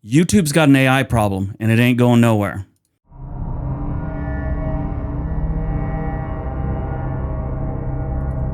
YouTube's got an AI problem, and it ain't going nowhere.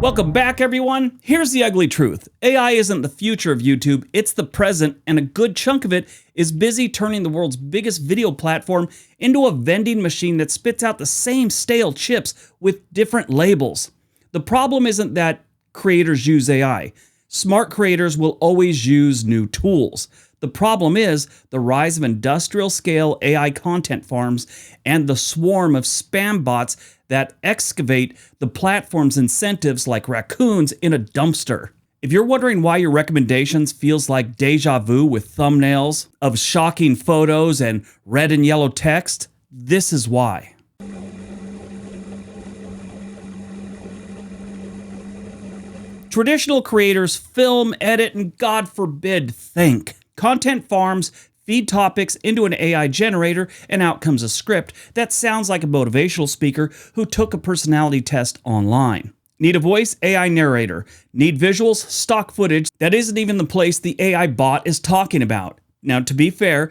Welcome back, everyone. Here's the ugly truth. AI isn't the future of YouTube, it's the present, and a good chunk of it is busy turning the world's biggest video platform into a vending machine that spits out the same stale chips with different labels. The problem isn't that creators use AI. Smart creators will always use new tools. The problem is the rise of industrial-scale AI content farms and the swarm of spam bots that excavate the platform's incentives like raccoons in a dumpster. If you're wondering why your recommendations feels like deja vu with thumbnails of shocking photos and red and yellow text, this is why. Traditional creators film, edit, and God forbid, think. Content farms feed topics into an AI generator, and out comes a script that sounds like a motivational speaker who took a personality test online. Need a voice? AI narrator. Need visuals? Stock footage that isn't even the place the AI bot is talking about. Now, to be fair,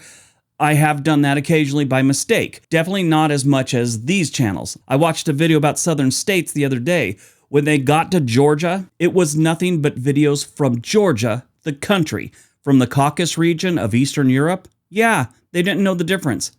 I have done that occasionally by mistake. Definitely not as much as these channels. I watched a video about southern states the other day. When they got to Georgia, it was nothing but videos from Georgia, the country. From the Caucasus region of Eastern Europe? Yeah, they didn't know the difference.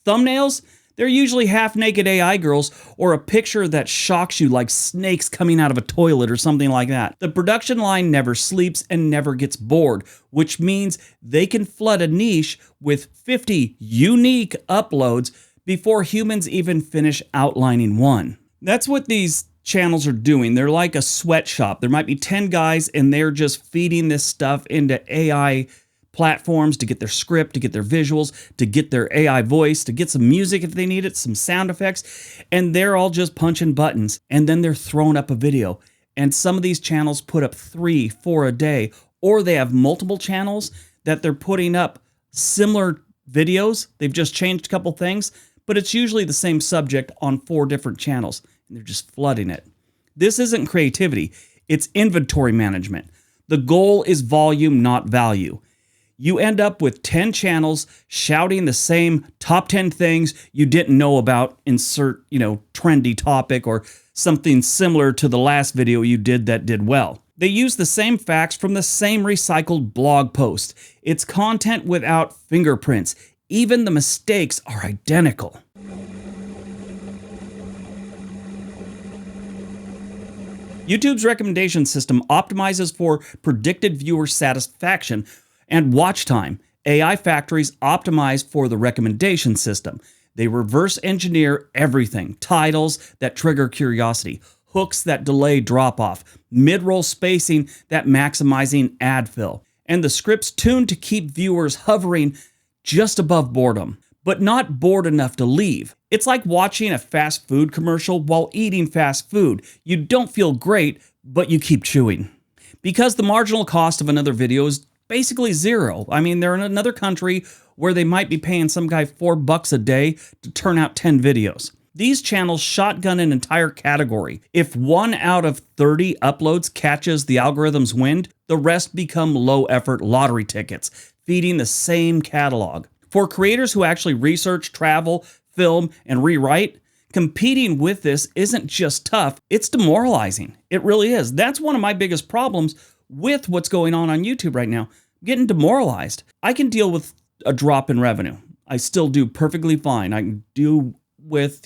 Thumbnails? They're usually half-naked AI girls or a picture that shocks you like snakes coming out of a toilet or something like that. The production line never sleeps and never gets bored, which means they can flood a niche with 50 unique uploads before humans even finish outlining one. That's what these channels are doing. They're like a sweatshop. There might be 10 guys and they're just feeding this stuff into AI platforms to get their script, to get their visuals, to get their AI voice, to get some music if they need it, some sound effects, and they're all just punching buttons, and then they're throwing up a video. And some of these channels put up 3, 4 a day, or they have multiple channels that they're putting up similar videos. They've just changed a couple things, but it's usually the same subject on 4 different channels. They're just flooding it. This isn't creativity, it's inventory management. The goal is volume, not value. You end up with 10 channels shouting the same top 10 things you didn't know about, insert, trendy topic or something similar to the last video you did that did well. They use the same facts from the same recycled blog post. It's content without fingerprints. Even the mistakes are identical. YouTube's recommendation system optimizes for predicted viewer satisfaction and watch time. AI factories optimize for the recommendation system. They reverse engineer everything. Titles that trigger curiosity, hooks that delay drop-off, mid-roll spacing that maximizing ad fill, and the scripts tuned to keep viewers hovering just above boredom, but not bored enough to leave. It's like watching a fast food commercial while eating fast food. You don't feel great, but you keep chewing. Because the marginal cost of another video is basically zero. I mean, they're in another country where they might be paying some guy $4 a day to turn out 10 videos. These channels shotgun an entire category. If 1 out of 30 uploads catches the algorithm's wind, the rest become low-effort lottery tickets, feeding the same catalog. For creators who actually research, travel, film, and rewrite, competing with this isn't just tough, it's demoralizing. It really is. That's one of my biggest problems with what's going on YouTube right now. I'm getting demoralized. I can deal with a drop in revenue. I still do perfectly fine. I can do with,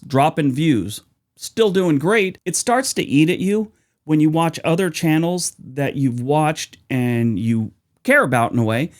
drop in views. Still doing great. It starts to eat at you when you watch other channels that you've watched and you care about in a way.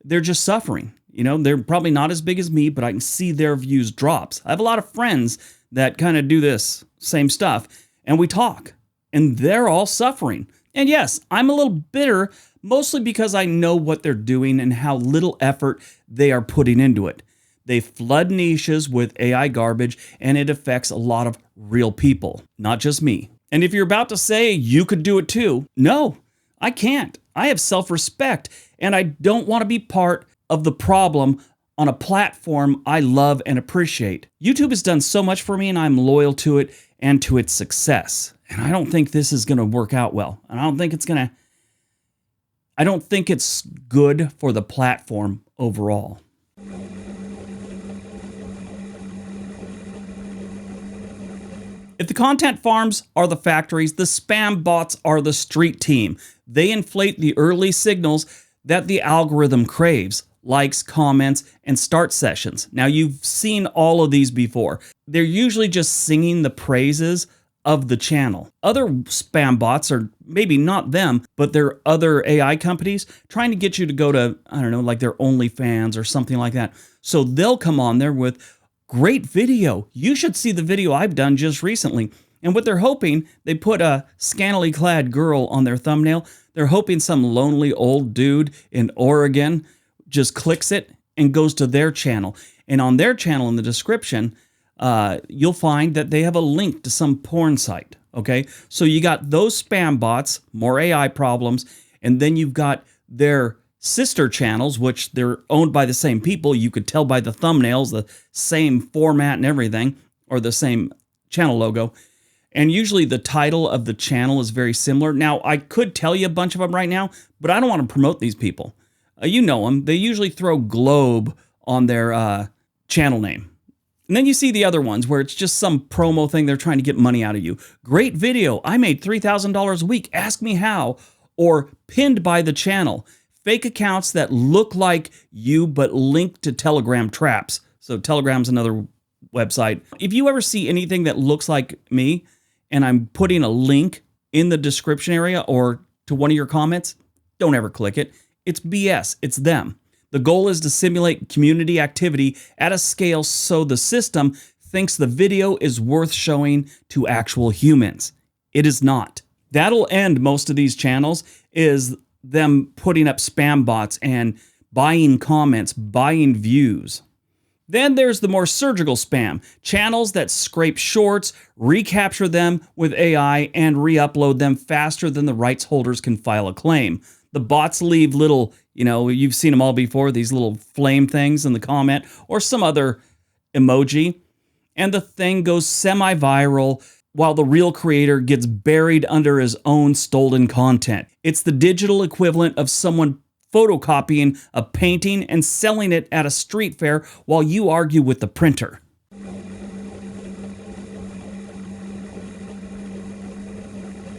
They're just suffering. They're probably not as big as me, but I can see their views drops. I have a lot of friends that kind of do this same stuff, and we talk, and they're all suffering. And yes, I'm a little bitter, mostly because I know what they're doing and how little effort they are putting into it. They flood niches with AI garbage, and it affects a lot of real people, not just me. And if you're about to say you could do it too, no, I can't. I have self-respect, and I don't want to be part of the problem on a platform I love and appreciate. YouTube has done so much for me, and I'm loyal to it and to its success. And I don't think this is going to work out well. And I don't think it's going to... I don't think it's good for the platform overall. If the content farms are the factories, the spam bots are the street team. They inflate the early signals that the algorithm craves: likes, comments, and start sessions. Now, you've seen all of these before. They're usually just singing the praises of the channel. Other spam bots, or maybe not them, but they're other AI companies trying to get you to go to, I don't know, like their OnlyFans or something like that. So they'll come on there with, great video. You should see the video I've done just recently. And what they're hoping, they put a scantily clad girl on their thumbnail. They're hoping some lonely old dude in Oregon just clicks it and goes to their channel. And on their channel, in the description, you'll find that they have a link to some porn site. Okay, so you got those spam bots, more AI problems, and then you've got their sister channels, which they're owned by the same people. You could tell by the thumbnails, the same format and everything, or the same channel logo. And usually the title of the channel is very similar. Now, I could tell you a bunch of them right now, but I don't want to promote these people. You know them. They usually throw Globe on their channel name. And then you see the other ones where it's just some promo thing. They're trying to get money out of you. Great video. I made $3,000 a week. Ask me how. Or pinned by the channel. Fake accounts that look like you but link to Telegram traps. So Telegram's another website. If you ever see anything that looks like me and I'm putting a link in the description area or to one of your comments, don't ever click it. It's BS. It's them. The goal is to simulate community activity at a scale so the system thinks the video is worth showing to actual humans. It is not. That'll end most of these channels, is them putting up spam bots and buying comments, buying views. Then there's the more surgical spam, channels that scrape shorts, recapture them with AI, and re-upload them faster than the rights holders can file a claim. The bots leave little, you've seen them all before, these little flame things in the comment, or some other emoji, and the thing goes semi-viral while the real creator gets buried under his own stolen content. It's the digital equivalent of someone photocopying a painting and selling it at a street fair while you argue with the printer.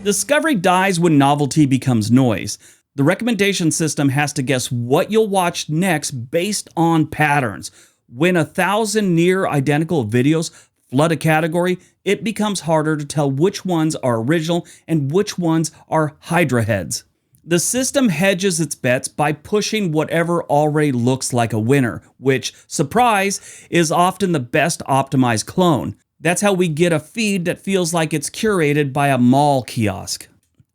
Discovery dies when novelty becomes noise. The recommendation system has to guess what you'll watch next based on patterns. When 1,000 near identical videos flood a category, it becomes harder to tell which ones are original and which ones are Hydra heads. The system hedges its bets by pushing whatever already looks like a winner, which, surprise, is often the best optimized clone. That's how we get a feed that feels like it's curated by a mall kiosk.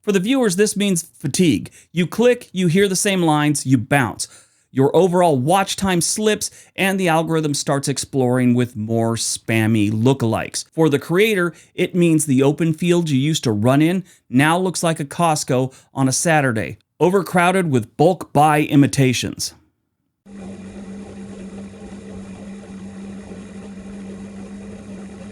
For the viewers, this means fatigue. You click, you hear the same lines, you bounce. Your overall watch time slips, and the algorithm starts exploring with more spammy lookalikes. For the creator, it means the open field you used to run in now looks like a Costco on a Saturday, overcrowded with bulk buy imitations.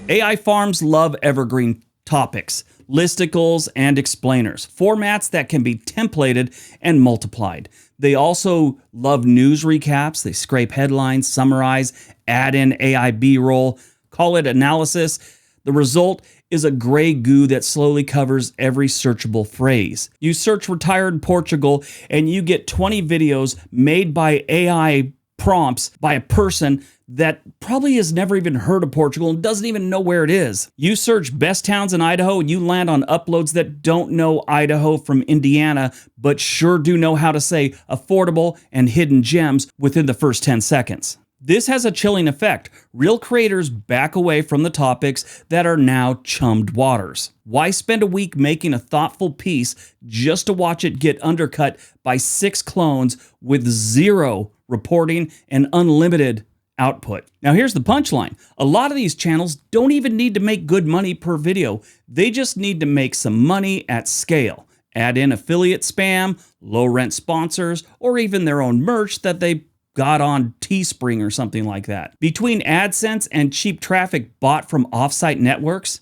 AI farms love evergreen topics, listicles, and explainers, formats that can be templated and multiplied. They also love news recaps. They scrape headlines, summarize, add in AI B-roll, call it analysis. The result is a gray goo that slowly covers every searchable phrase. You search retired Portugal and you get 20 videos made by AI prompts by a person that probably has never even heard of Portugal and doesn't even know where it is. You search best towns in Idaho and you land on uploads that don't know Idaho from Indiana, but sure do know how to say affordable and hidden gems within the first 10 seconds. This has a chilling effect. Real creators back away from the topics that are now chummed waters. Why spend a week making a thoughtful piece just to watch it get undercut by 6 clones with 0 reporting and unlimited output? Now here's the punchline. A lot of these channels don't even need to make good money per video. They just need to make some money at scale. Add in affiliate spam, low rent sponsors, or even their own merch that they got on Teespring or something like that. Between AdSense and cheap traffic bought from offsite networks,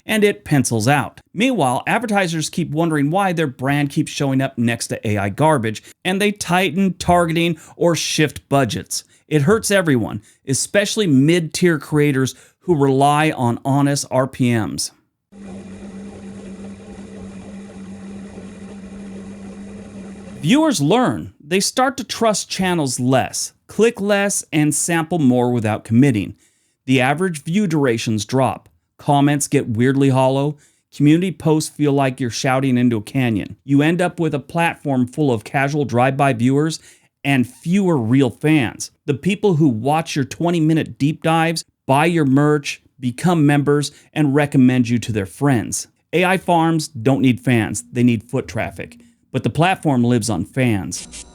and it pencils out. Meanwhile, advertisers keep wondering why their brand keeps showing up next to AI garbage, and they tighten targeting or shift budgets. It hurts everyone, especially mid-tier creators who rely on honest RPMs. Viewers learn. They start to trust channels less, click less, and sample more without committing. The average view durations drop. Comments get weirdly hollow. Community posts feel like you're shouting into a canyon. You end up with a platform full of casual drive-by viewers and fewer real fans. The people who watch your 20-minute deep dives, buy your merch, become members, and recommend you to their friends. AI farms don't need fans, they need foot traffic. But the platform lives on fans.